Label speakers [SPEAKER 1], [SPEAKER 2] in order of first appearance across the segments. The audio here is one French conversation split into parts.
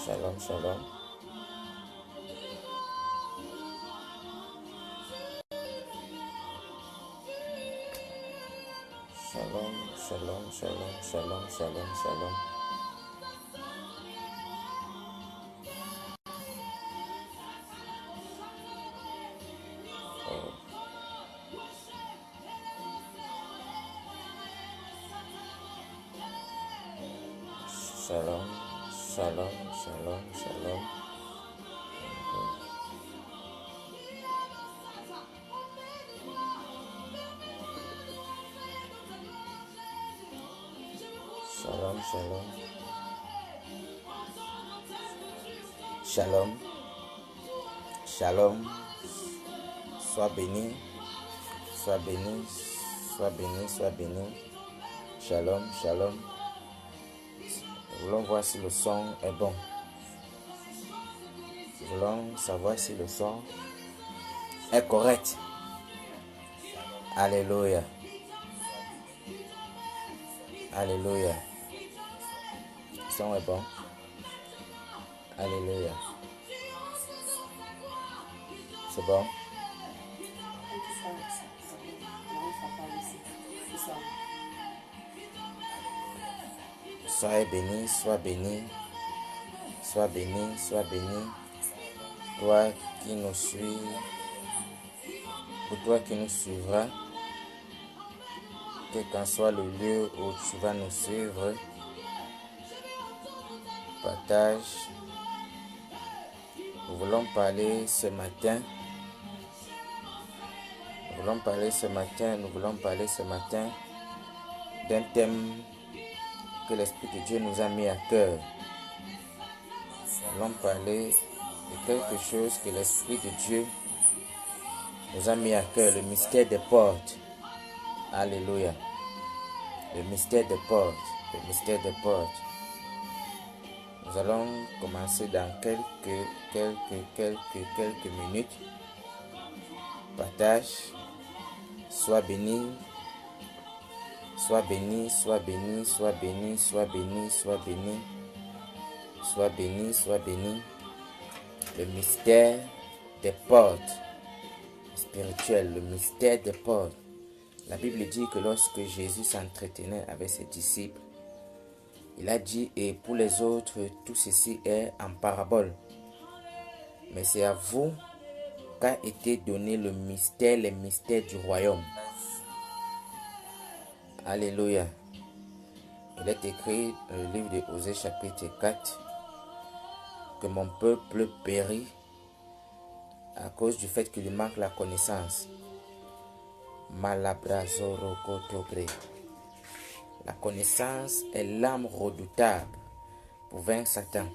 [SPEAKER 1] Shalom, shalom. Shalom, shalom, shalom, shalom, shalom, shalom. Oh. Shalom, shalom, shalom, shalom. Shalom, shalom. Shalom. Shalom. Sois béni. Sois béni. Sois béni. Sois béni. Shalom, shalom. Nous voulons voir si le son est bon. Nous voulons savoir si le son est correct. Alléluia. Alléluia. Le son est bon. Alléluia. C'est bon. Sois béni, sois béni. Sois béni, sois béni. Toi qui nous suis, pour toi qui nous suivras, quel qu'en soit le lieu où tu vas nous suivre, partage. Nous voulons parler ce matin. Nous voulons parler ce matin d'un thème que l'Esprit de Dieu nous a mis à cœur. Nous allons parler de quelque chose que l'Esprit de Dieu nous a mis à cœur, le mystère des portes. Alléluia. Le mystère des portes. Le mystère des portes. Nous allons commencer dans quelques minutes. Partage. Sois béni. Sois béni, sois béni, sois béni, sois béni, sois béni. Sois béni, sois béni. Le mystère des portes spirituelles, le mystère des portes. La Bible dit que lorsque Jésus s'entretenait avec ses disciples, il a dit, et pour les autres, tout ceci est en parabole. Mais c'est à vous qu'a été donné le mystère, les mystères du royaume. Alléluia. Il est écrit dans le livre de Osée chapitre 4 que mon peuple périt à cause du fait qu'il lui manque la connaissance. Malabrazorokotobre. La connaissance est l'arme redoutable pour vaincre Satan.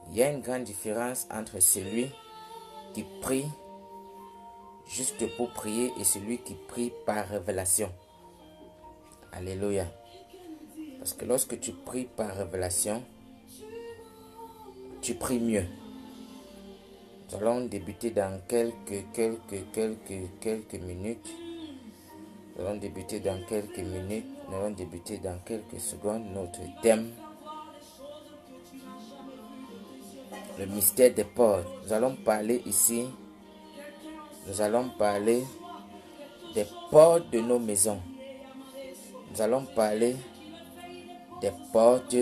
[SPEAKER 1] Il y a une grande différence entre celui qui prie juste pour prier et celui qui prie par révélation. Alléluia. Parce que lorsque tu pries par révélation, tu pries mieux. Nous allons débuter dans quelques minutes. Nous allons débuter dans quelques minutes. Nous allons débuter dans quelques secondes. Notre thème, le mystère des portes. Nous allons parler ici. Nous allons parler des portes de nos maisons. Nous allons parler des portes.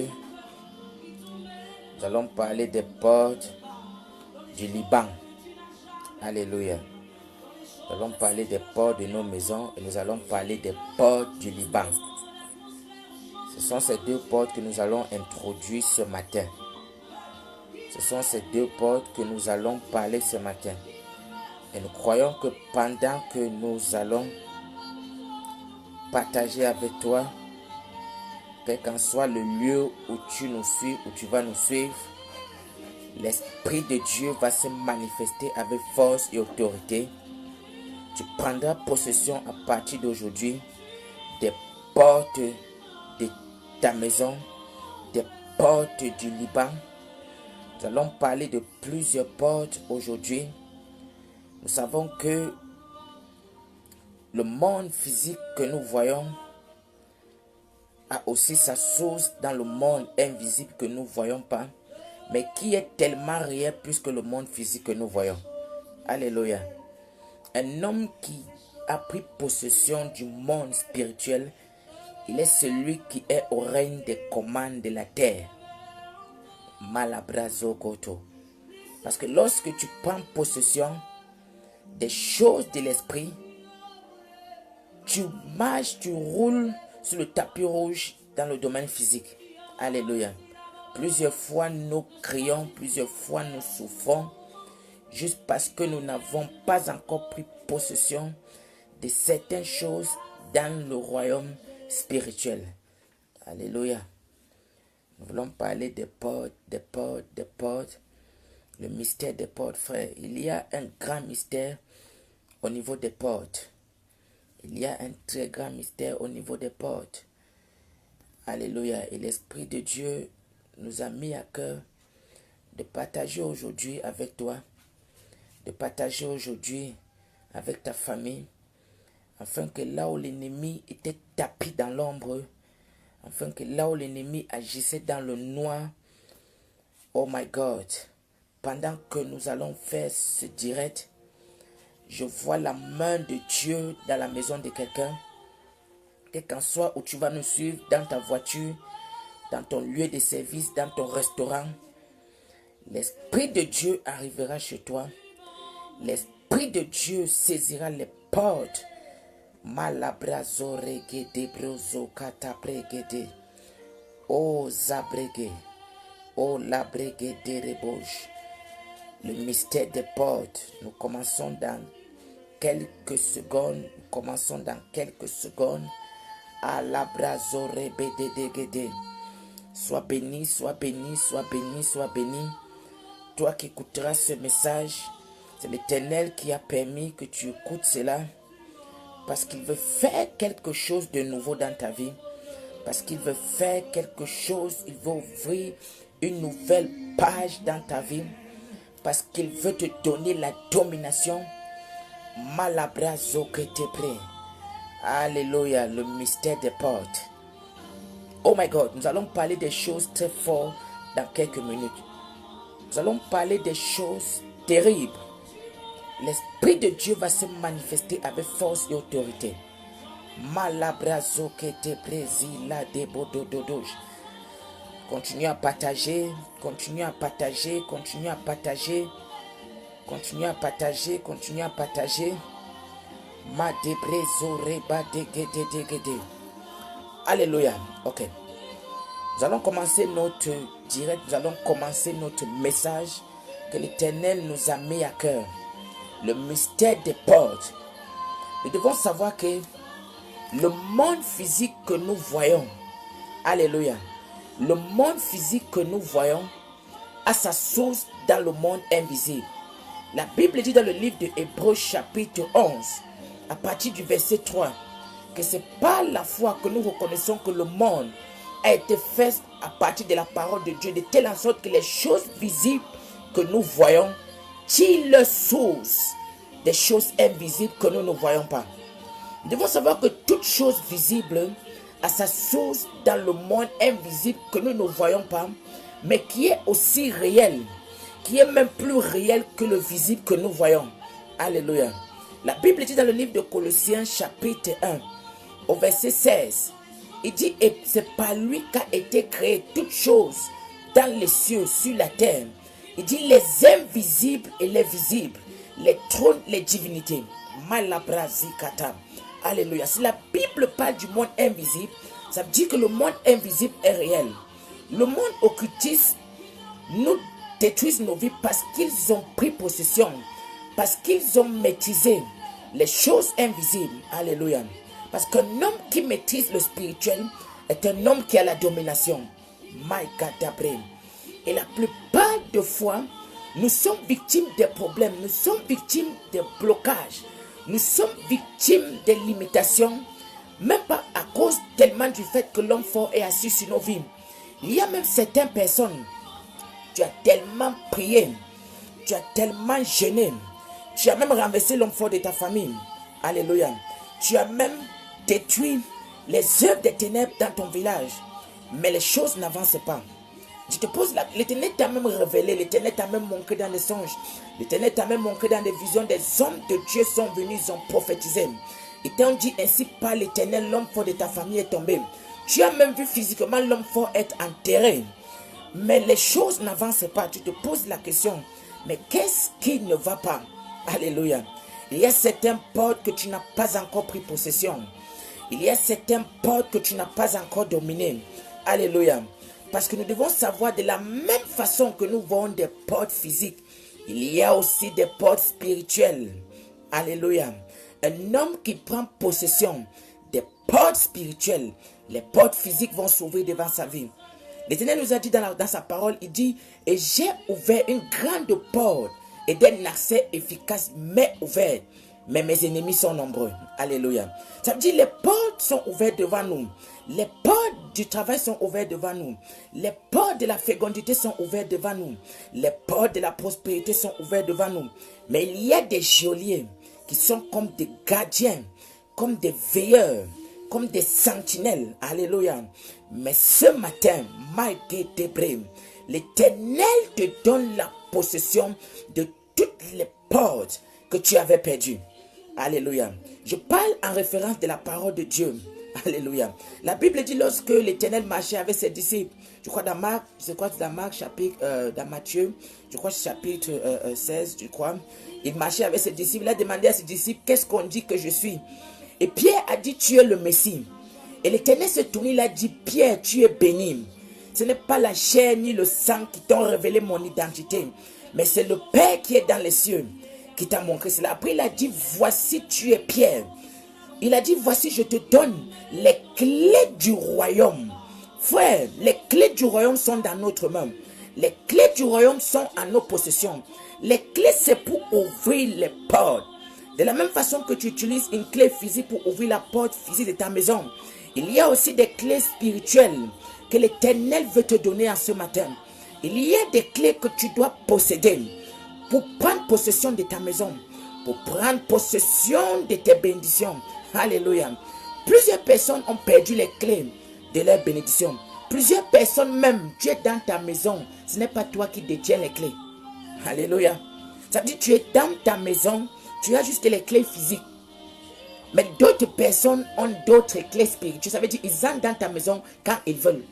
[SPEAKER 1] Nous allons parler des portes du Liban. Alléluia. Nous allons parler des portes de nos maisons et nous allons parler des portes du Liban. Ce sont ces deux portes que nous allons introduire ce matin. Ce sont ces deux portes que nous allons parler ce matin. Et nous croyons que pendant que nous allons partager avec toi, quel qu'en soit le lieu où tu nous suis, où tu vas nous suivre, l'Esprit de Dieu va se manifester avec force et autorité. Tu prendras possession à partir d'aujourd'hui des portes de ta maison, des portes du Liban. Nous allons parler de plusieurs portes aujourd'hui. Nous savons que le monde physique que nous voyons a aussi sa source dans le monde invisible que nous ne voyons pas. mais qui est tellement réel plus que le monde physique que nous voyons. Alléluia. Un homme qui a pris possession du monde spirituel, il est celui qui est au règne des commandes de la terre. Malabrazo Koto. Parce que lorsque tu prends possession des choses de l'esprit, tu marches, tu roules sur le tapis rouge dans le domaine physique. Alléluia. Plusieurs fois nous crions, plusieurs fois nous souffrons, juste parce que nous n'avons pas encore pris possession de certaines choses dans le royaume spirituel. Alléluia. Nous voulons parler des portes, des portes, des portes. Le mystère des portes, frère. Il y a un grand mystère au niveau des portes. Il y a un très grand mystère au niveau des portes. Alléluia. Et l'Esprit de Dieu nous a mis à cœur de partager aujourd'hui avec toi, de partager aujourd'hui avec ta famille, afin que là où l'ennemi était tapis dans l'ombre, afin que là où l'ennemi agissait dans le noir, oh my God, pendant que nous allons faire ce direct, je vois la main de Dieu dans la maison de quelqu'un. Quel qu'en soit où tu vas nous suivre, dans ta voiture, dans ton lieu de service, dans ton restaurant, l'Esprit de Dieu arrivera chez toi. L'Esprit de Dieu saisira les portes. Malabrazo regede brozo katapregede. Oh zabrege. Oh labregede rebauche. Le mystère des portes. Nous commençons dans quelques secondes. Nous commençons dans quelques secondes. Alabrazo rebede. Sois béni, sois béni, sois béni, sois béni. Toi qui écouteras ce message, c'est l'Éternel qui a permis que tu écoutes cela. Parce qu'il veut faire quelque chose de nouveau dans ta vie. Parce qu'il veut faire quelque chose. Il veut ouvrir une nouvelle page dans ta vie. Parce qu'il veut te donner la domination. Malabrazo que te prêt. Alléluia, le mystère des portes. Oh my God, nous allons parler des choses très fortes dans quelques minutes. Nous allons parler des choses terribles. L'Esprit de Dieu va se manifester avec force et autorité. Malabrazo que te présila de bodododoge. Continue à partager, continue à partager, continue à partager, continue à partager, continue à partager. Ma debrezo reba de gede. Alléluia. Ok. Nous allons commencer notre direct, nous allons commencer notre message que l'Éternel nous a mis à cœur. Le mystère des portes. Nous devons savoir que le monde physique que nous voyons, alléluia, le monde physique que nous voyons a sa source dans le monde invisible. La Bible dit dans le livre de Hébreux chapitre 11, à partir du verset 3, que c'est par la foi que nous reconnaissons que le monde a été fait à partir de la parole de Dieu, de telle en sorte que les choses visibles que nous voyons tirent leur source des choses invisibles que nous ne voyons pas. Nous devons savoir que toute chose visible a sa source dans le monde invisible que nous ne voyons pas, mais qui est aussi réel, qui est même plus réel que le visible que nous voyons. Alléluia. La Bible dit dans le livre de Colossiens chapitre 1, au verset 16, il dit, et c'est par lui qu'a été créée toute chose dans les cieux, sur la terre. Il dit, les invisibles et les visibles, les trônes, les divinités. Malabrazikata. Alléluia. Si la Bible parle du monde invisible, ça veut dire que le monde invisible est réel. Le monde occultiste nous détruisent nos vies parce qu'ils ont pris possession, parce qu'ils ont maîtrisé les choses invisibles. Alléluia. Parce qu'un homme qui maîtrise le spirituel est un homme qui a la domination. My God, d'après. Et la plupart des fois, nous sommes victimes des problèmes, nous sommes victimes des blocages, nous sommes victimes des limitations, même pas à cause tellement du fait que l'homme fort est assis sur nos vies. Il y a même certaines personnes, tu as tellement prié, tu as tellement jeûné, tu as même renversé l'homme fort de ta famille. Alléluia. Tu as même détruit les œuvres des ténèbres dans ton village, mais les choses n'avancent pas. Je te pose l'Éternel t'a même révélé, l'Éternel t'a même montré dans les songes, l'Éternel t'a même montré dans des visions, des hommes de Dieu sont venus, ils ont prophétisé. Ils t'ont dit ainsi par l'Éternel, l'homme fort de ta famille est tombé. Tu as même vu physiquement l'homme fort être enterré. Mais les choses n'avancent pas. Tu te poses la question, mais qu'est-ce qui ne va pas? Alléluia. Il y a certaines portes que tu n'as pas encore pris possession. Il y a certaines portes que tu n'as pas encore dominées. Alléluia. Parce que nous devons savoir de la même façon que nous voyons des portes physiques, il y a aussi des portes spirituelles. Alléluia. Un homme qui prend possession des portes spirituelles, les portes physiques vont s'ouvrir devant sa vie. L'Éternel nous a dit dans sa parole, il dit, et j'ai ouvert une grande porte et d'un accès efficace m'est ouvert. Mais mes ennemis sont nombreux. Alléluia. Ça veut dire les portes sont ouvertes devant nous. Les portes du travail sont ouvertes devant nous. Les portes de la fécondité sont ouvertes devant nous. Les portes de la prospérité sont ouvertes devant nous. Mais il y a des geôliers qui sont comme des gardiens, comme des veilleurs, comme des sentinelles. Alléluia. Mais ce matin, l'Éternel te donne la possession de toutes les portes que tu avais perdues. Alléluia. Je parle en référence de la parole de Dieu. Alléluia. La Bible dit lorsque l'Éternel marchait avec ses disciples, je crois dans Marc, chapitre, dans Matthieu, je crois chapitre 16, je crois, il marchait avec ses disciples, il a demandé à ses disciples, qu'est-ce qu'on dit que je suis? Et Pierre a dit, tu es le Messie. Et l'Éternel se tourne, il a dit, Pierre, tu es béni. Ce n'est pas la chair ni le sang qui t'ont révélé mon identité, mais c'est le Père qui est dans les cieux qui t'a montré cela. Après, il a dit, voici, tu es Pierre. Il a dit, voici, je te donne les clés du royaume. Frère, les clés du royaume sont dans notre main. Les clés du royaume sont en nos possessions. Les clés, c'est pour ouvrir les portes. De la même façon que tu utilises une clé physique pour ouvrir la porte physique de ta maison, il y a aussi des clés spirituelles que l'Éternel veut te donner en ce matin. Il y a des clés que tu dois posséder pour prendre possession de ta maison, pour prendre possession de tes bénédictions. Alléluia. Plusieurs personnes ont perdu les clés de leur bénédiction. Plusieurs personnes même, tu es dans ta maison, ce n'est pas toi qui détiens les clés. Alléluia. Ça veut dire que tu es dans ta maison, tu as juste les clés physiques. Mais d'autres personnes ont d'autres clés spirituelles. Ça veut dire qu'ils entrent dans ta maison quand ils veulent.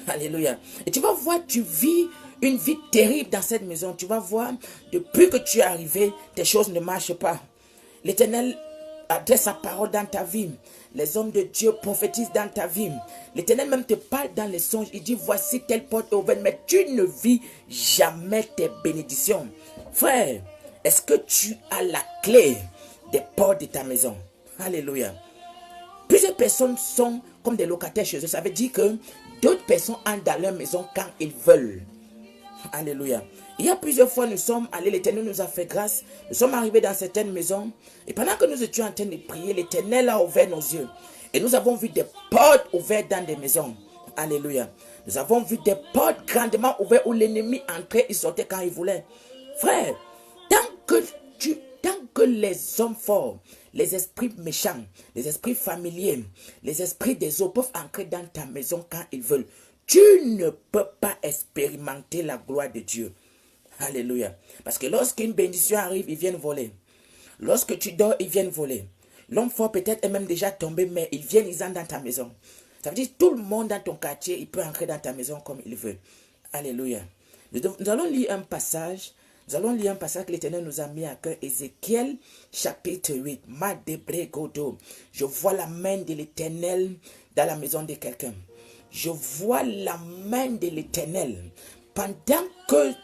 [SPEAKER 1] Alléluia. Et tu vas voir, tu vis une vie terrible dans cette maison. Tu vas voir, depuis que tu es arrivé, tes choses ne marchent pas. L'Éternel adresse sa parole dans ta vie. Les hommes de Dieu prophétisent dans ta vie. L'Éternel même te parle dans les songes. Il dit, voici telle porte ouverte, mais tu ne vis jamais tes bénédictions. Frère, est-ce que tu as la clé des portes de ta maison? Alléluia. Plusieurs personnes sont comme des locataires chez eux. Ça veut dire que d'autres personnes entrent dans leur maison quand ils veulent. Alléluia. Il y a plusieurs fois, nous sommes allés, l'Éternel nous a fait grâce. Nous sommes arrivés dans certaines maisons. Et pendant que nous étions en train de prier, l'Éternel a ouvert nos yeux. Et nous avons vu des portes ouvertes dans des maisons. Alléluia. Nous avons vu des portes grandement ouvertes où l'ennemi entrait et sortait quand il voulait. Frère, tant que les hommes forts, les esprits méchants, les esprits familiers, les esprits des eaux peuvent entrer dans ta maison quand ils veulent, tu ne peux pas expérimenter la gloire de Dieu. Alléluia. Parce que lorsqu'une bénédiction arrive, ils viennent voler. Lorsque tu dors, ils viennent voler. L'homme fort peut-être est même déjà tombé, mais ils viennent, ils entrent dans ta maison. Ça veut dire que tout le monde dans ton quartier, il peut entrer dans ta maison comme il veut. Alléluia. Nous allons lire un passage. Nous allons lire un passage que l'Éternel nous a mis à cœur. Ézéchiel chapitre 8. Je vois la main de l'Éternel dans la maison de quelqu'un. Je vois la main de l'Éternel. Pendant que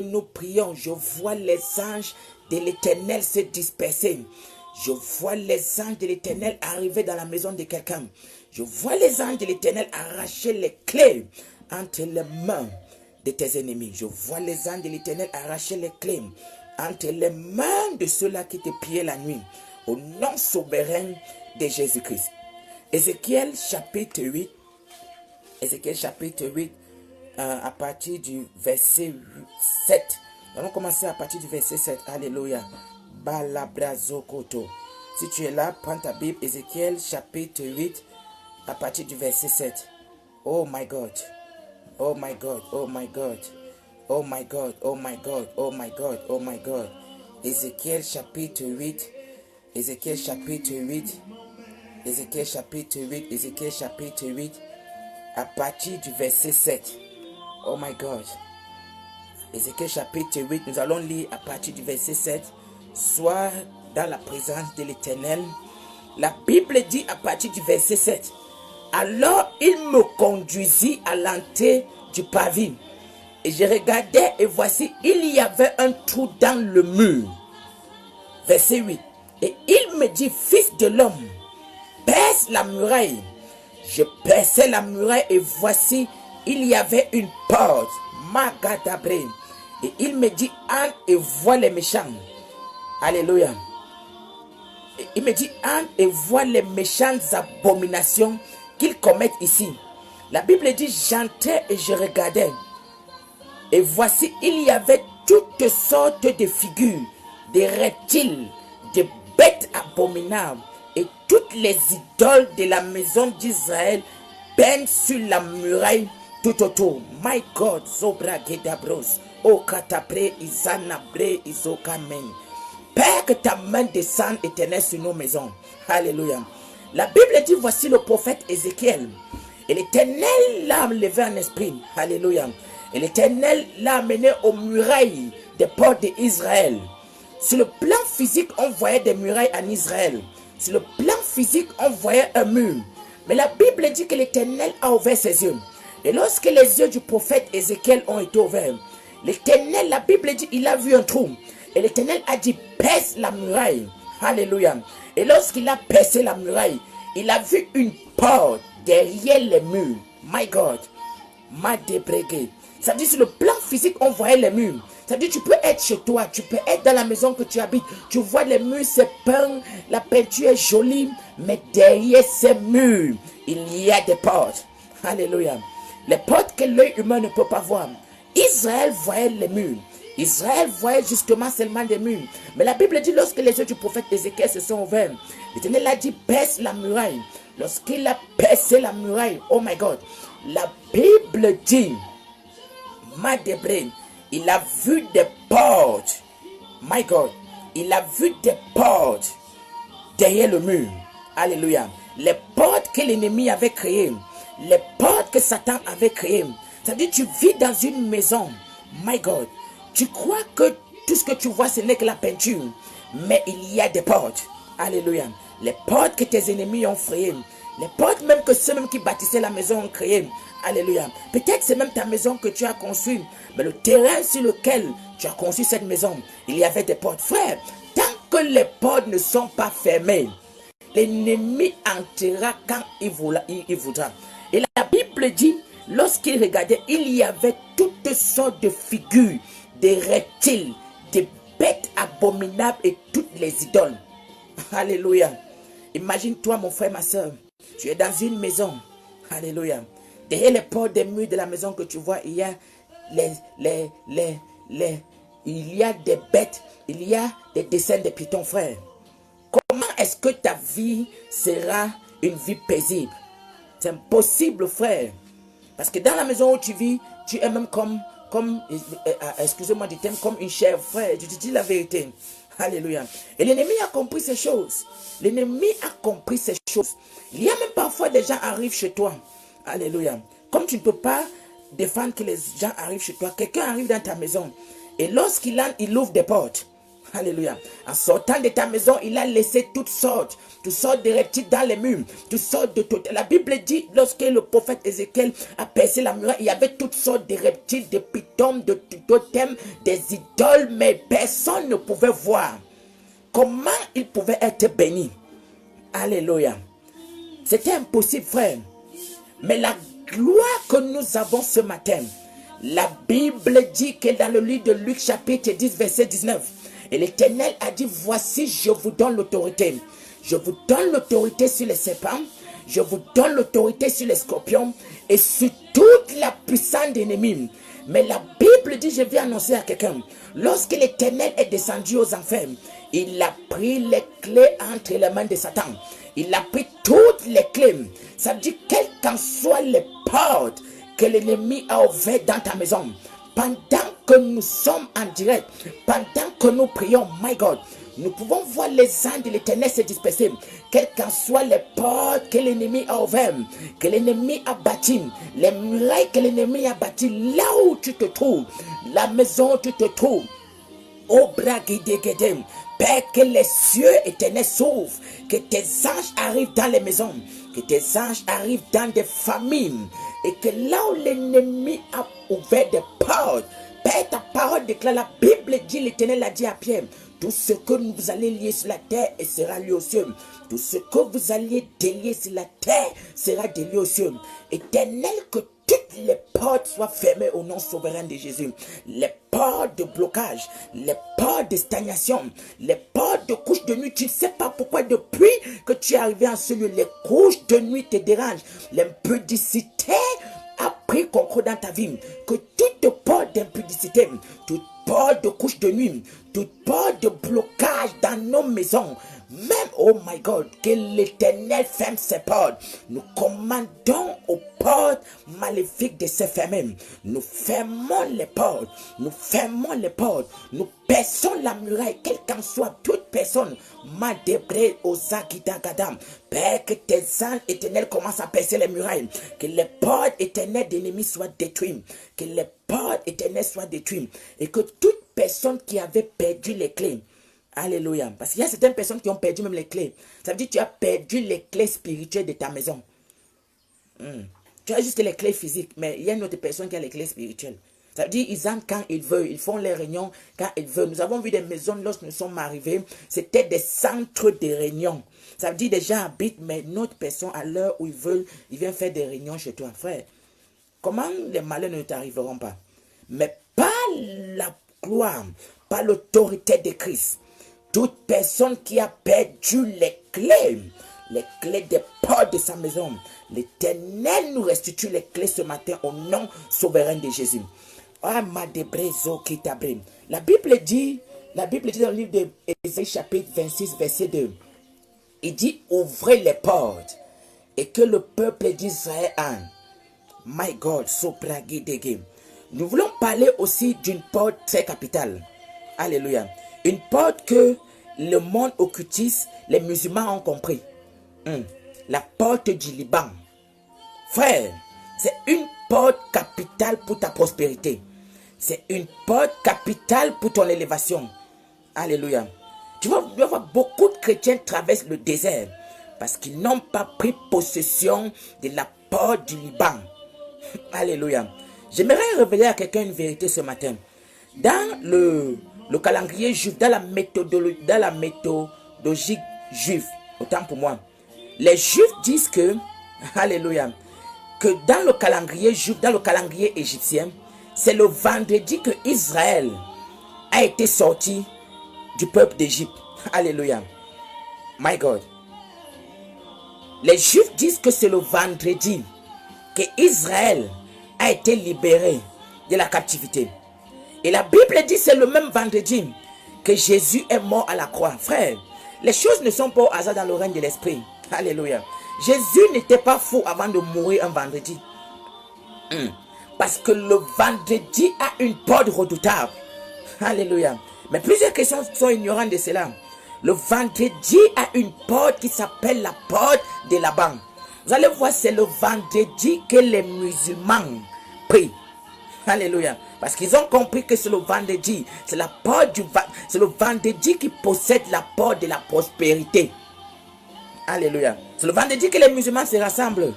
[SPEAKER 1] nous prions, je vois les anges de l'Éternel se disperser. Je vois les anges de l'Éternel arriver dans la maison de quelqu'un. Je vois les anges de l'Éternel arracher les clés entre les mains de tes ennemis. Je vois les anges de l'Éternel arracher les clés entre les mains de ceux-là qui te pillaient la nuit. Au nom souverain de Jésus-Christ. Ézéchiel chapitre 8. Ézéchiel chapitre 8. À partir du verset 7. Nous allons commencer à partir du verset 7. Alléluia. Balabrazokoto. Si tu es là, prends ta Bible. Ézéchiel chapitre 8. À partir du verset 7. Oh my God. Oh my God. Oh my God. Oh my God. Oh my God. Oh my God. Oh my God. Ézéchiel chapitre 8. Ézéchiel chapitre 8. Ézéchiel chapitre 8. Ézéchiel chapitre 8. À partir du verset 7. Oh my God. Ézéchiel chapitre 8. Nous allons lire à partir du verset 7. Sois dans la présence de l'Éternel. La Bible dit à partir du verset 7. Alors il me conduisit à l'entrée du pavé. Et je regardais et voici, il y avait un trou dans le mur. Verset 8. Et il me dit, fils de l'homme, perce la muraille. Je perçai la muraille et voici, il y avait une porte. Magadabré. Et il me dit, entre et vois les méchants. Alléluia. Et il me dit, entre et vois les méchantes abominations qu'ils commettent ici. La Bible dit, j'entrais et je regardais. Et voici, il y avait toutes sortes de figures, des reptiles, des bêtes abominables. Et toutes les idoles de la maison d'Israël peignent sur la muraille tout autour. My God, Zobra Gedabros, O Katabre, Isanabre, Isokamen. Père, que ta main descende éternelle sur nos maisons. Alléluia. La Bible dit, voici le prophète Ézéchiel. Et l'Éternel l'a levé en esprit. Alléluia. Et l'Éternel l'a amené aux murailles des portes d'Israël. Sur le plan physique, on voyait des murailles en Israël. Sur le plan physique, on voyait un mur. Mais la Bible dit que l'Éternel a ouvert ses yeux. Et lorsque les yeux du prophète Ézéchiel ont été ouverts, l'Éternel, la Bible dit, il a vu un trou. Et l'Éternel a dit, perce la muraille. Alléluia. Et lorsqu'il a percé la muraille, il a vu une porte derrière les murs. My God. Ma débrégué. Ça dit, sur le plan physique, on voyait les murs. Ça dit, tu peux être chez toi, tu peux être dans la maison que tu habites. Tu vois les murs, c'est peint, la peinture est jolie. Mais derrière ces murs, il y a des portes. Alléluia. Les portes que l'œil humain ne peut pas voir. Israël voyait les murs. Israël voyait justement seulement des murs. Mais la Bible dit, lorsque les yeux du prophète Ézéchiel se sont ouverts, l'Éternel a dit, perce la muraille. Lorsqu'il a percé la muraille, oh my God, la Bible dit, ma débré, il a vu des portes. My God, il a vu des portes derrière le mur. Alléluia. Les portes que l'ennemi avait créées, les portes que Satan avait créées. C'est-à-dire, tu vis dans une maison. My God, tu crois que tout ce que tu vois, ce n'est que la peinture. Mais il y a des portes. Alléluia. Les portes que tes ennemis ont créées. Les portes même que ceux-mêmes qui bâtissaient la maison ont créées. Alléluia. Peut-être c'est même ta maison que tu as construite. Mais le terrain sur lequel tu as construit cette maison, il y avait des portes. Frère, tant que les portes ne sont pas fermées, l'ennemi entrera quand il voudra. Et la Bible dit, lorsqu'il regardait, il y avait toutes sortes de figures, des reptiles, des bêtes abominables et toutes les idoles. Alléluia. Imagine-toi, mon frère, ma soeur, tu es dans une maison. Alléluia. Derrière les portes des murs de la maison que tu vois, il y a il y a des bêtes, il y a des dessins de pitons, frère. Comment est-ce que ta vie sera une vie paisible? C'est impossible, frère. Parce que dans la maison où tu vis, tu es même comme excusez-moi du terme, comme une chèvre, frère. Je te dis la vérité. Alléluia. Et l'ennemi a compris ces choses. L'ennemi a compris ces choses. Il y a même parfois des gens arrivent chez toi. Alléluia. Comme tu ne peux pas défendre que les gens arrivent chez toi, quelqu'un arrive dans ta maison. Et lorsqu'il entre, il ouvre des portes. Alléluia. En sortant de ta maison, il a laissé toutes sortes de reptiles dans les murs, toutes sortes de totems. La Bible dit, lorsque le prophète Ézéchiel a percé la muraille, il y avait toutes sortes de reptiles, de pitons, de totems, des idoles, mais personne ne pouvait voir comment il pouvait être béni. Alléluia. C'était impossible, frère. Mais la gloire que nous avons ce matin, la Bible dit que dans le livre de Luc chapitre 10 verset 19, et l'Éternel a dit, voici je vous donne l'autorité. Je vous donne l'autorité sur les serpents, je vous donne l'autorité sur les scorpions et sur toute la puissance d'ennemis. Mais la Bible dit, je viens annoncer à quelqu'un, lorsque l'Éternel est descendu aux enfers, il a pris les clés entre les mains de Satan. Il a pris toutes les clés. Ça veut dire, quel qu'en soient les portes que l'ennemi a ouvertes dans ta maison, pendant que nous sommes en direct, pendant que nous prions, my God, nous pouvons voir les anges de l'Éternel se disperser, quelles qu'en soient les portes que l'ennemi a ouvertes, que l'ennemi a bâties, les murailles que l'ennemi a bâties, là où tu te trouves, la maison où tu te trouves. Oh, Bragidegedem, Père, que les cieux éternels s'ouvrent, que tes anges arrivent dans les maisons, que tes anges arrivent dans des familles, et que là où l'ennemi a ouvert des portes, Père, ta parole déclare, la Bible dit, l'Éternel a dit à Pierre, tout ce que vous allez lier sur la terre et sera lié au ciel. Tout ce que vous allez délier sur la terre sera délié au ciel. Éternel, que toutes les portes soient fermées au nom souverain de Jésus. Les portes de blocage, les portes de stagnation, les portes de couches de nuit. Tu ne sais pas pourquoi depuis que tu es arrivé en ce lieu, les couches de nuit te dérangent. L'impudicité a pris contrôle dans ta vie. Que toute porte d'impudicité, toute porte de couche de nuit, toute porte de blocage dans nos maisons, même, oh my God, que l'Éternel ferme ses portes. Nous commandons aux portes maléfiques de se fermer. Nous fermons les portes. Nous fermons les portes. Nous perçons la muraille, quelle qu'en soit toute personne. Ma débré aux Gadam. Père, que tes anges éternels commencent à percer les murailles. Que les portes éternelles d'ennemis soient détruites. Que les portes éternelles soient détruites. Et que toute personne qui avait perdu les clés, alléluia. Parce qu'il y a certaines personnes qui ont perdu même les clés. Ça veut dire que tu as perdu les clés spirituelles de ta maison. Tu as juste les clés physiques, mais il y a une autre personne qui a les clés spirituelles. Ça veut dire qu'ils entrent quand ils veulent, ils font les réunions quand ils veulent. Nous avons vu des maisons lorsque nous sommes arrivés, c'était des centres de réunion. Ça veut dire des gens habitent, mais notre personne, à l'heure où ils veulent, ils viennent faire des réunions chez toi, frère. Comment les malheurs ne t'arriveront pas? Mais par la gloire, par l'autorité de Christ, toute personne qui a perdu les clés des portes de sa maison, l'Éternel nous restitue les clés ce matin au nom souverain de Jésus. La Bible dit dans le livre d'Ésaïe chapitre 26 verset 2, il dit ouvrez les portes et que le peuple d'Israël entre. My God, nous voulons parler aussi d'une porte très capitale. Alléluia. Une porte que le monde occultiste, les musulmans ont compris. La porte du Liban. Frère, c'est une porte capitale pour ta prospérité. C'est une porte capitale pour ton élévation. Alléluia. Tu vas voir beaucoup de chrétiens traversent le désert parce qu'ils n'ont pas pris possession de la porte du Liban. Alléluia. J'aimerais révéler à quelqu'un une vérité ce matin. Dans le calendrier juif, dans la méthodologie juive, autant pour moi, les juifs disent que, alléluia, que dans le calendrier juif, dans le calendrier égyptien, c'est le vendredi que Israël a été sorti du peuple d'Égypte. Alléluia. My God. Les juifs disent que c'est le vendredi que Israël a été libéré de la captivité. Et la Bible dit c'est le même vendredi que Jésus est mort à la croix. Frère, les choses ne sont pas au hasard dans le règne de l'esprit. Alléluia. Jésus n'était pas fou avant de mourir un vendredi. Parce que le vendredi a une porte redoutable. Alléluia. Mais plusieurs questions sont ignorantes de cela. Le vendredi a une porte qui s'appelle la porte de la banque. Vous allez voir, c'est le vendredi que les musulmans prient. Alléluia. Parce qu'ils ont compris que c'est le vendredi. C'est la porte c'est le vendredi qui possède la porte de la prospérité. Alléluia. C'est le vendredi que les musulmans se rassemblent.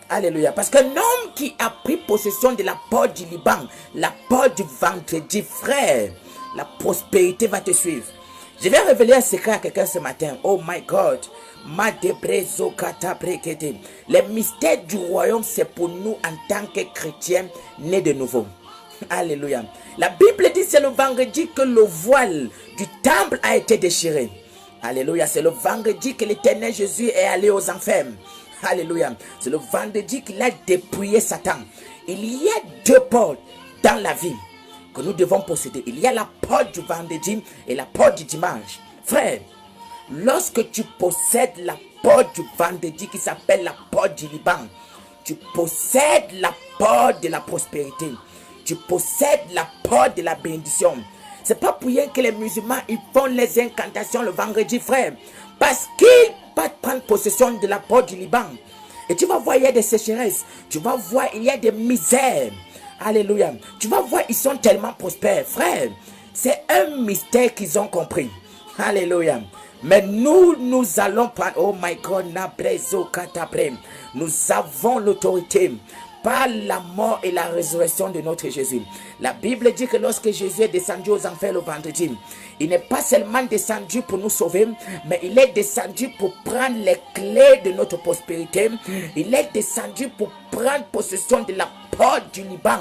[SPEAKER 1] Alléluia. Parce qu'un homme qui a pris possession de la porte du Liban, la porte du vendredi, frère, la prospérité va te suivre. Je vais révéler un secret à quelqu'un ce matin. Oh my God. Les mystères du royaume, c'est pour nous en tant que chrétiens nés de nouveau. Alléluia. La Bible dit c'est le vendredi que le voile du temple a été déchiré. Alléluia. C'est le vendredi que l'Éternel Jésus est allé aux enfers. Alléluia. C'est le vendredi qu'il a dépouillé Satan. Il y a deux portes dans la vie que nous devons posséder. Il y a la porte du vendredi et la porte du dimanche. Frère, Lorsque tu possèdes la porte du vendredi qui s'appelle la porte du Liban, tu possèdes la porte de la prospérité. Tu possèdes la porte de la bénédiction. C'est pas pour rien que les musulmans ils font les incantations le vendredi, frère. Parce qu'ils peuvent prendre possession de la porte du Liban. Et tu vas voir, il y a des sécheresses. Tu vas voir, il y a des misères. Alléluia. Tu vas voir, ils sont tellement prospères. Frère, c'est un mystère qu'ils ont compris. Alléluia. Mais nous allons prendre. Oh my God, nous avons l'autorité par la mort et la résurrection de notre Jésus. La Bible dit que lorsque Jésus est descendu aux enfers le vendredi, il n'est pas seulement descendu pour nous sauver, mais il est descendu pour prendre les clés de notre prospérité. Il est descendu pour prendre possession de la porte du Liban.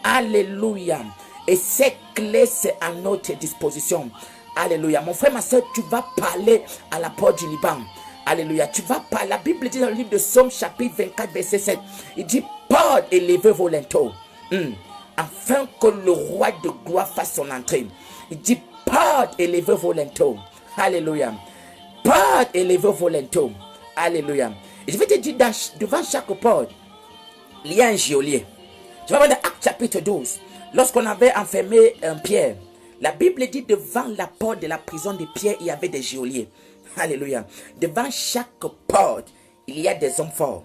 [SPEAKER 1] Alléluia. Et ces clés, c'est à notre disposition. Alléluia. Mon frère, ma soeur, tu vas parler à la porte du Liban. Alléluia. Tu vas parler. La Bible dit dans le livre de Psaume chapitre 24 verset 7. Il dit, porte et levez vos linteaux. Afin que le roi de gloire fasse son entrée. Il dit, porte et levez vos linteaux. Alléluia. Porte et levez vos linteaux. Alléluia. Et je vais te dire, devant chaque porte, il y a un geôlier. Tu vas voir dans Actes chapitre 12. Lorsqu'on avait enfermé Pierre, la Bible dit devant la porte de la prison de Pierre, il y avait des geôliers. Alléluia. Devant chaque porte, il y a des hommes forts.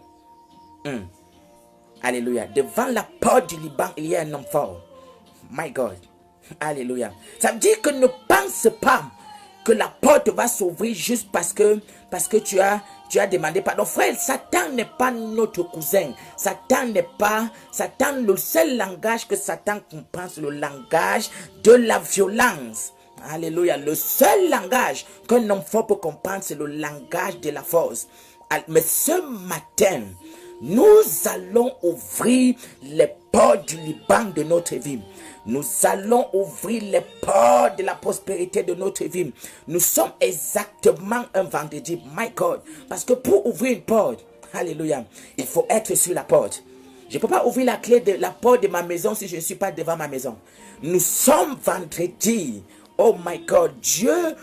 [SPEAKER 1] Alléluia. Devant la porte du Liban, il y a un homme fort. My God. Alléluia. Ça veut dire que ne pense pas que la porte va s'ouvrir juste parce que tu as demandé pardon. Frère, Satan n'est pas notre cousin. Satan, le seul langage que Satan comprend, c'est le langage de la violence. Alléluia. Le seul langage qu'un homme fort peut comprendre, c'est le langage de la force. Mais ce matin, nous allons ouvrir les portes du Liban de notre vie. Nous allons ouvrir les portes de la prospérité de notre vie. Nous sommes exactement un vendredi. My God. Parce que pour ouvrir une porte, alléluia, il faut être sur la porte. Je ne peux pas ouvrir la clé de la porte de ma maison si je ne suis pas devant ma maison. Nous sommes vendredi. Oh my God. Dieu,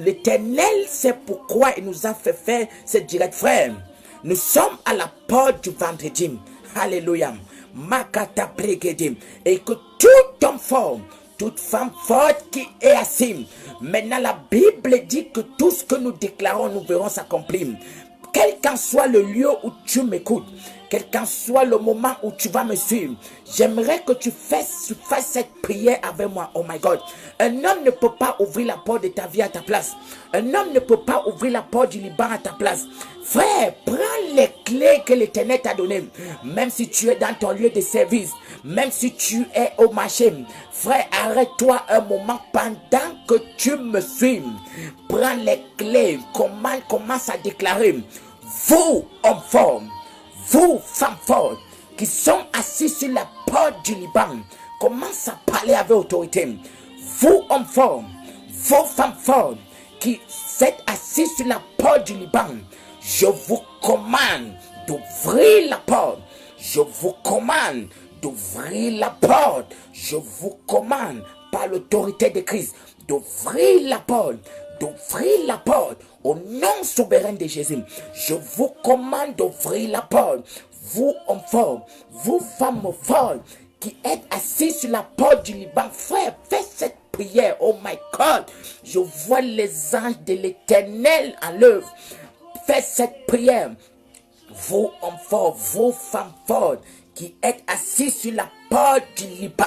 [SPEAKER 1] l'Éternel, sait pourquoi il nous a fait faire ce direct, frère. Nous sommes à la porte du vendredi. Alléluia. Makata Brigade. Et que tout homme fort, toute femme forte qui est assise. Maintenant, la Bible dit que tout ce que nous déclarons, nous verrons s'accomplir. Quel qu'en soit le lieu où tu m'écoutes, quel qu'en soit le moment où tu vas me suivre, j'aimerais que tu fasses cette prière avec moi. Oh my God. Un homme ne peut pas ouvrir la porte de ta vie à ta place. Un homme ne peut pas ouvrir la porte du Liban à ta place. Frère, prends les clés que l'Éternel t'a données. Même si tu es dans ton lieu de service, même si tu es au marché. Frère, arrête-toi un moment pendant que tu me suis. Prends les clés, commence à déclarer. Vous, hommes forts, vous, femmes fortes, qui sont assis sur la porte du Liban, commence à parler avec autorité. Vous, hommes forts, vous, femmes fortes, qui êtes assis sur la porte du Liban, je vous commande d'ouvrir la porte. Je vous commande d'ouvrir la porte. Je vous commande par l'autorité de Christ d'ouvrir la porte. D'ouvrir la porte au nom souverain de Jésus. Je vous commande d'ouvrir la porte. Vous, hommes forts, vous, femmes fortes, qui êtes assis sur la porte du Liban, frère, faites cette prière. Oh my God, je vois les anges de l'Éternel à l'œuvre. Faites cette prière. Vous, hommes forts, vous, femmes fortes, qui êtes assis sur la porte du Liban,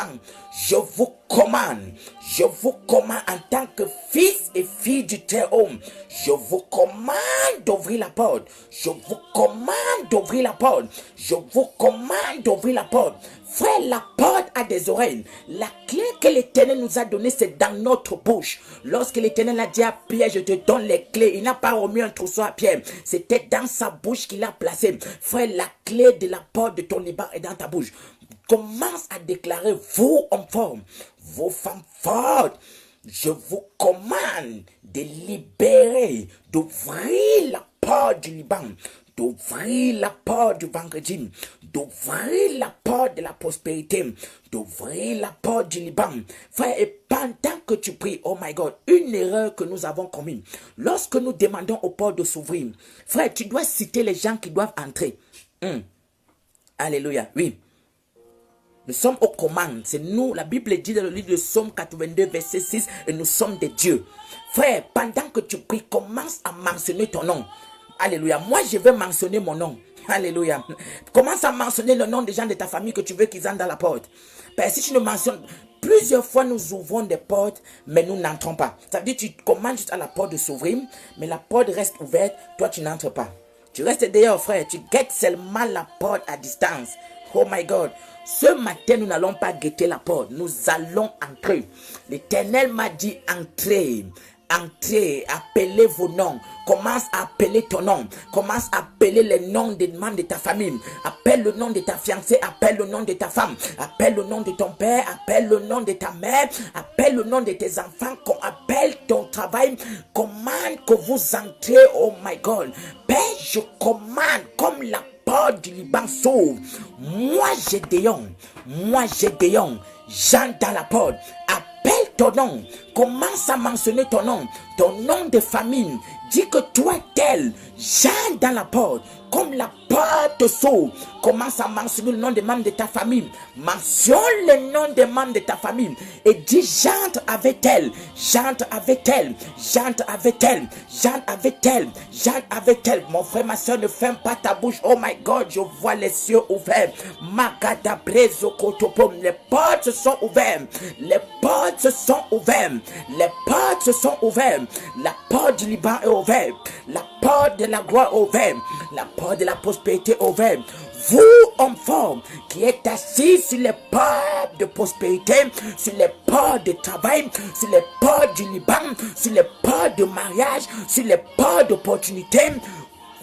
[SPEAKER 1] je vous commande en tant que fils et fille du Très-Haut, je vous commande d'ouvrir la porte. Je vous commande d'ouvrir la porte. Je vous commande d'ouvrir la porte. Frère, la porte a des oreilles. La clé que l'Éternel nous a donnée, c'est dans notre bouche. Lorsque l'Éternel a dit à Pierre, je te donne les clés, il n'a pas remis un trousseau à Pierre. C'était dans sa bouche qu'il a placé. Frère, la clé de la porte de ton Liban est dans ta bouche. Commence à déclarer, vous, hommes forts, vos femmes fortes, je vous commande de libérer, d'ouvrir la porte du Liban.
[SPEAKER 2] d'ouvrir la porte du vendredi, d'ouvrir la porte de la prospérité, d'ouvrir la porte du Liban. Frère, et pendant que tu pries, oh my God, une erreur que nous avons commise, lorsque nous demandons aux portes de s'ouvrir, frère, tu dois citer les gens qui doivent entrer. Alléluia, oui. Nous sommes aux commandes. C'est nous, la Bible dit dans le livre de Psaume 82, verset 6, et nous sommes des dieux. Frère, pendant que tu pries, commence à mentionner ton nom. Alléluia. Moi, je vais mentionner mon nom. Alléluia. Commence à mentionner le nom des gens de ta famille que tu veux qu'ils entrent dans la porte. Parce que si tu ne mentionnes, plusieurs fois nous ouvrons des portes, mais nous n'entrons pas. Ça veut dire que tu commandes juste à la porte de s'ouvrir, mais la porte reste ouverte, toi tu n'entres pas. Tu restes dehors, frère. Tu guettes seulement la porte à distance. Oh my God. Ce matin, nous n'allons pas guetter la porte. Nous allons entrer. L'Éternel m'a dit entrez. Entrez, appelez vos noms. Commence à appeler ton nom. Commence à appeler les noms des membres de ta famille. Appelle le nom de ta fiancée. Appelle le nom de ta femme. Appelle le nom de ton père. Appelle le nom de ta mère. Appelle le nom de tes enfants. Appelle ton travail. Commande que vous entrez. Oh my God. Père, je commande comme la porte du Liban s'ouvre. Moi, j'ai des yons. Moi, j'ai des yons. J'entre dans la porte. Appelle ton nom. Commence à mentionner ton nom de famille. Dis que toi tel, j'entre dans la porte. Comme la porte s'ouvre, commence à mentionner le nom des membres de ta famille. Mentionne le nom des membres de ta famille. Et dis j'entre avec elle, j'entre avec elle, j'entre avec elle, j'entre avec elle, j'entre avec elle. Mon frère, ma soeur, ne ferme pas ta bouche. Oh my God, je vois les cieux ouverts. Magada brezo kotopom. Les portes se sont ouvertes. Les portes se sont ouvertes. Les portes se sont ouvertes. La porte du Liban est ouverte. La porte de la gloire est ouverte. La porte de la prospérité est ouverte. Vous, hommes forts, qui êtes assis sur les portes de prospérité, sur les portes de travail, sur les portes du Liban, sur les portes de mariage, sur les portes d'opportunité,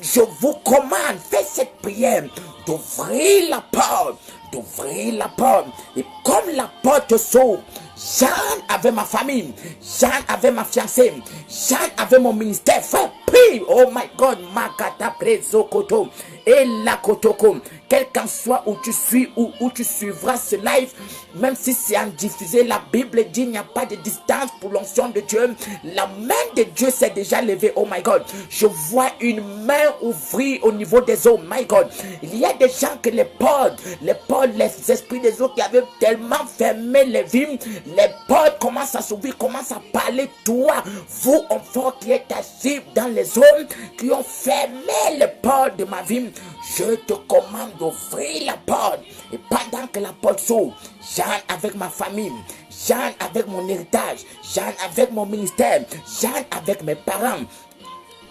[SPEAKER 2] je vous commande, faites cette prière, d'ouvrir la porte, d'ouvrir la porte. Et comme la porte s'ouvre, j'entre avec ma famille, j'entre avec ma fiancée, j'entre avec mon ministère. Frère, prie. Oh my God, Makata Prezo Koto. Et la Kotoko. Quel qu'en soit où tu suis ou où tu suivras ce live, même si c'est en diffusé, la Bible dit il n'y a pas de distance pour l'onction de Dieu. La main de Dieu s'est déjà levée. Oh my God. Je vois une main ouvrir au niveau des eaux. My God. Il y a des gens que les portes, les esprits des eaux qui avaient tellement fermé les vies, les portes commencent à s'ouvrir, commencent à parler. Toi, vous, enfants qui êtes assis dans les eaux, qui ont fermé les portes de ma vie, je te commande d'ouvrir la porte. Et pendant que la porte s'ouvre, j'entre avec ma famille, j'entre avec mon héritage, j'entre avec mon ministère, j'entre avec mes parents.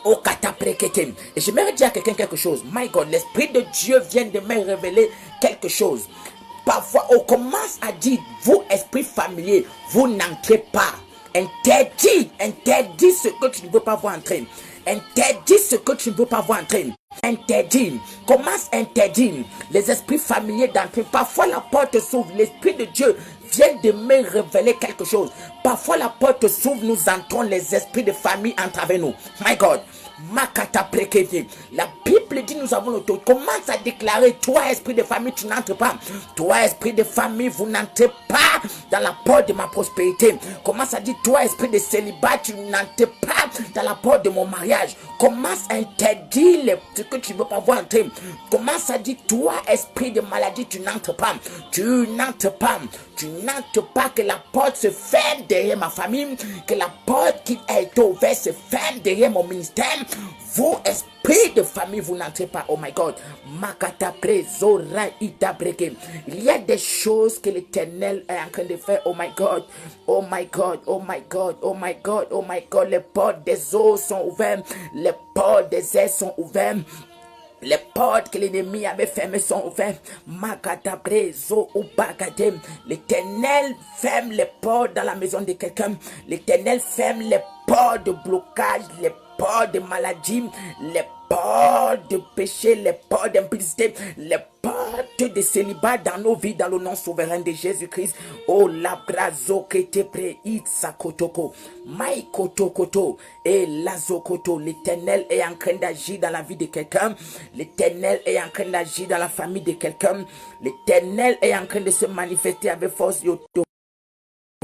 [SPEAKER 2] Au kataprekete. Et j'aimerais dire à quelqu'un quelque chose. My God, l'Esprit de Dieu vient de me révéler quelque chose. Parfois, on commence à dire, vous, esprit familier, vous n'entrez pas. Interdis ce que tu ne veux pas voir entrer. Interdis ce que tu ne veux pas voir entrer. Interdit. Commence à interdire les esprits familiers d'entrer. Parfois la porte s'ouvre. L'Esprit de Dieu vient de me révéler quelque chose. Parfois la porte s'ouvre. Nous entrons. Les esprits de famille entrent avec nous. My God. Makata prekete. La Bible dit nous avons l'autorité. Commence à déclarer, toi esprit de famille, tu n'entres pas. Toi esprit de famille, vous n'entrez pas dans la porte de ma prospérité. Commence à dire, toi esprit de célibat, tu n'entres pas dans la porte de mon mariage. Commence à interdire ce que tu ne veux pas voir entrer. Commence à dire, toi esprit de maladie, tu n'entres pas. Tu n'entres pas. Tu n'entres pas, que la porte se ferme derrière ma famille, que la porte qui a été ouverte se ferme derrière mon ministère. Vous, esprit de famille, vous n'entrez pas. Oh my God. Makata prezora ita breke. Il y a des choses que l'Éternel est en train de faire. Oh my God. Oh my God. Oh my God. Oh my God. Oh my God. Les portes des eaux sont ouvertes. Les portes des airs sont ouvertes. Les portes que l'ennemi avait fermées sont ouvertes. L'Éternel ferme les portes dans la maison de quelqu'un. L'Éternel ferme les portes de blocage, les portes de maladie, les portes de péché, les portes d'impudicité, les portes de célibat dans nos vies, dans le nom souverain de Jésus-Christ. Oh, la brazo que te préit sa kotoko, mai kotokoto, et la zokoto. L'Éternel est en train d'agir dans la vie de quelqu'un. L'Éternel est en train d'agir dans la famille de quelqu'un. L'Éternel est en train de se manifester avec force et autorité.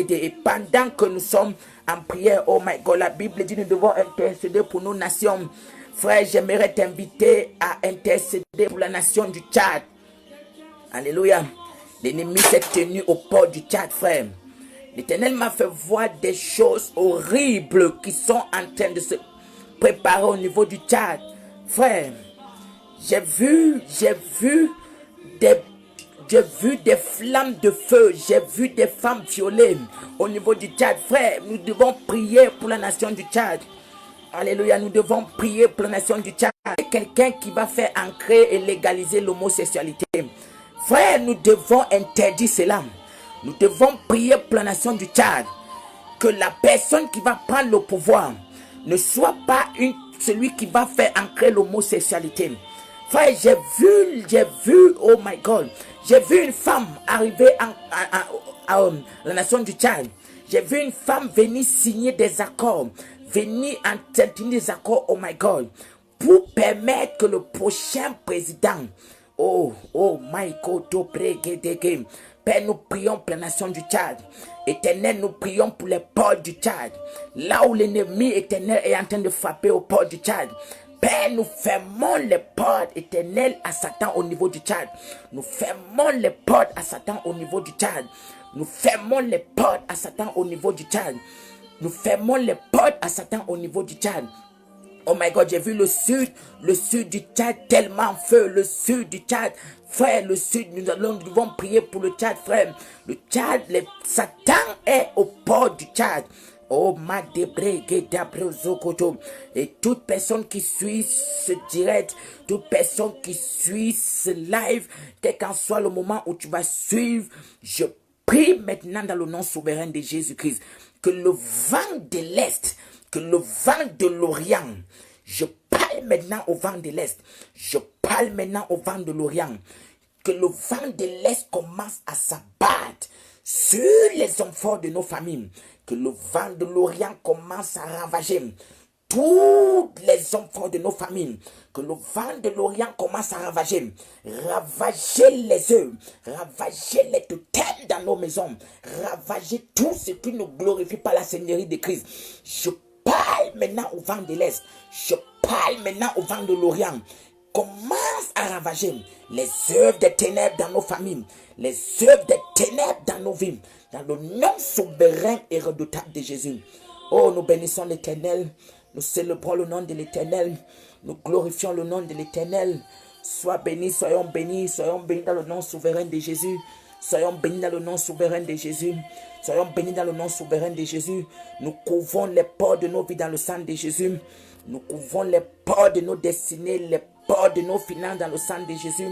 [SPEAKER 2] Et pendant que nous sommes en prière, oh my God, la Bible dit nous devons intercéder pour nos nations. Frère, j'aimerais t'inviter à intercéder pour la nation du Tchad. Alléluia. L'ennemi s'est tenu au port du Tchad, frère. L'Éternel m'a fait voir des choses horribles qui sont en train de se préparer au niveau du Tchad. Frère, j'ai vu des flammes de feu. J'ai vu des femmes violées au niveau du Tchad. Frère, nous devons prier pour la nation du Tchad. Alléluia, nous devons prier pour la nation du Tchad. Quelqu'un qui va faire ancrer et légaliser l'homosexualité. Frère, nous devons interdire cela. Nous devons prier pour la nation du Tchad. Que la personne qui va prendre le pouvoir ne soit pas celui qui va faire ancrer l'homosexualité. Frère, j'ai vu, oh my God, j'ai vu une femme arriver à la nation du Tchad. J'ai vu une femme venir signer des accords, venir entendre des accords, oh my God, pour permettre que le prochain président, oh my God, Père, nous prions pour la nation du Tchad. Éternel, nous prions pour les ports du Tchad. Là où l'ennemi éternel est en train de frapper aux ports du Tchad. Père, nous fermons les portes éternelles à Satan au niveau du Tchad. Nous fermons les portes à Satan au niveau du Tchad. Nous fermons les portes à Satan au niveau du Tchad. Nous fermons les portes à Satan au niveau du Tchad. Oh my God, j'ai vu le sud du Tchad tellement en feu, le sud du Tchad. Frère, le sud, nous devons prier pour le Tchad, frère. Le Tchad, Satan est au port du Tchad. Oh, ma et toute personne qui suit ce direct, toute personne qui suit ce live, quel qu'en soit le moment où tu vas suivre, je prie maintenant dans le nom souverain de Jésus-Christ que le vent de l'Est, que le vent de l'Orient, je parle maintenant au vent de l'Est, je parle maintenant au vent de l'Orient, que le vent de l'Est commence à s'abattre sur les enfants de nos familles, que le vent de l'Orient commence à ravager tous les enfants de nos familles, que le vent de l'Orient commence à ravager les œufs, ravager les totems dans nos maisons, ravager tout ce qui ne glorifie pas la Seigneurie de Christ. Je parle maintenant au vent de l'Est, je parle maintenant au vent de l'Orient. Commence à ravager les œuvres des ténèbres dans nos familles, les œuvres des ténèbres dans nos vies, dans le nom souverain et redoutable de Jésus. Oh, nous bénissons l'Éternel, nous célébrons le nom de l'Éternel, nous glorifions le nom de l'Éternel. Sois béni, soyons bénis dans le nom souverain de Jésus. Soyons bénis dans le nom souverain de Jésus. Soyons bénis dans le nom souverain de Jésus. Nous couvrons les portes de nos vies dans le sang de Jésus. Nous couvrons les portes de nos destinées, les portes de nos finances dans le sang de Jésus.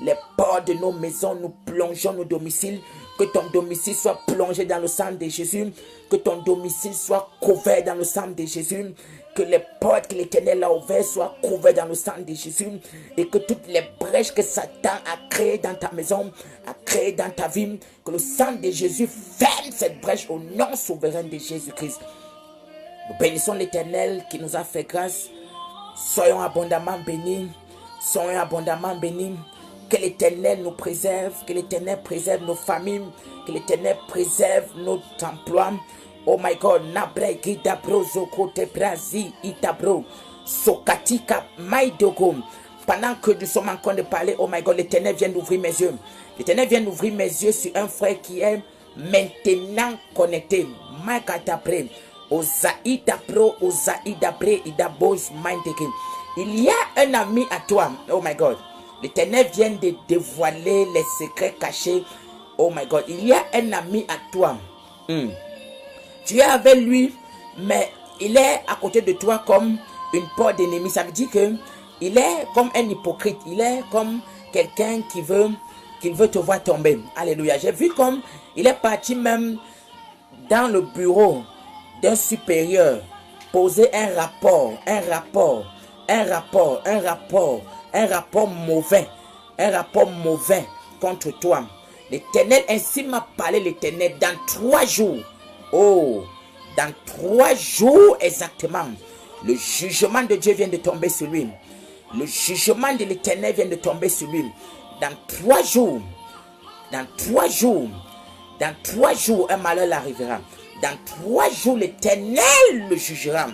[SPEAKER 2] Les portes de nos maisons, nous plongeons nos domiciles. Que ton domicile soit plongé dans le sang de Jésus. Que ton domicile soit couvert dans le sang de Jésus. Que les portes que l'Éternel a ouvertes soient couvertes dans le sang de Jésus. Et que toutes les brèches que Satan a créées dans ta maison, a créées dans ta vie, que le sang de Jésus ferme cette brèche au nom souverain de Jésus-Christ. Nous bénissons l'Éternel qui nous a fait grâce. Soyons abondamment bénis. Soyons abondamment bénis. Que l'Éternel nous préserve. Que l'Éternel préserve nos familles. Que l'Éternel préserve notre emploi. Oh my God. Nabre gidabro zokote brazi itabro. Sokatika maidogo. Pendant que nous sommes en train de parler, oh my God, l'Éternel vient d'ouvrir mes yeux. L'Éternel vient d'ouvrir mes yeux sur un frère qui est maintenant connecté. Makatabre. Il y a un ami à toi. Oh my God. L'Éternel vient de dévoiler les secrets cachés. Oh my God. Il y a un ami à toi. Tu es avec lui, mais il est à côté de toi comme une porte d'ennemi. Ça veut dire que il est comme un hypocrite. Il est comme quelqu'un qui veut te voir tomber. Alléluia. J'ai vu comme il est parti même dans le bureau d'un supérieur, poser un rapport un rapport mauvais contre toi. L'Éternel ainsi m'a parlé, l'Éternel, dans 3 jours. Oh, dans 3 jours exactement, le jugement de Dieu vient de tomber sur lui. Le jugement de l'Éternel vient de tomber sur lui. Dans 3 jours, dans 3 jours, dans 3 jours, un malheur arrivera. Dans 3 jours, l'Éternel le jugera.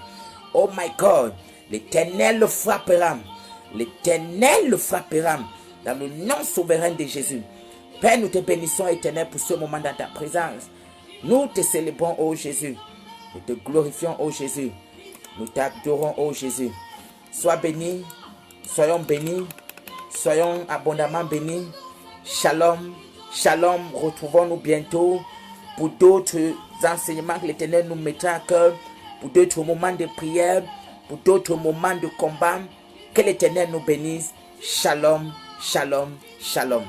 [SPEAKER 2] Oh my God, l'Éternel le frappera. L'Éternel le frappera. Dans le nom souverain de Jésus. Père, nous te bénissons, Éternel, pour ce moment dans ta présence. Nous te célébrons, ô Jésus. Nous te glorifions, ô Jésus. Nous t'adorons, ô Jésus. Sois béni. Soyons bénis. Soyons abondamment bénis. Shalom. Shalom. Retrouvons-nous bientôt pour d'autres enseignements que l'Éternel nous mettra à cœur. Pour d'autres moments de prière. Pour d'autres moments de combat. Que l'Éternel nous bénisse. Shalom. Shalom. Shalom.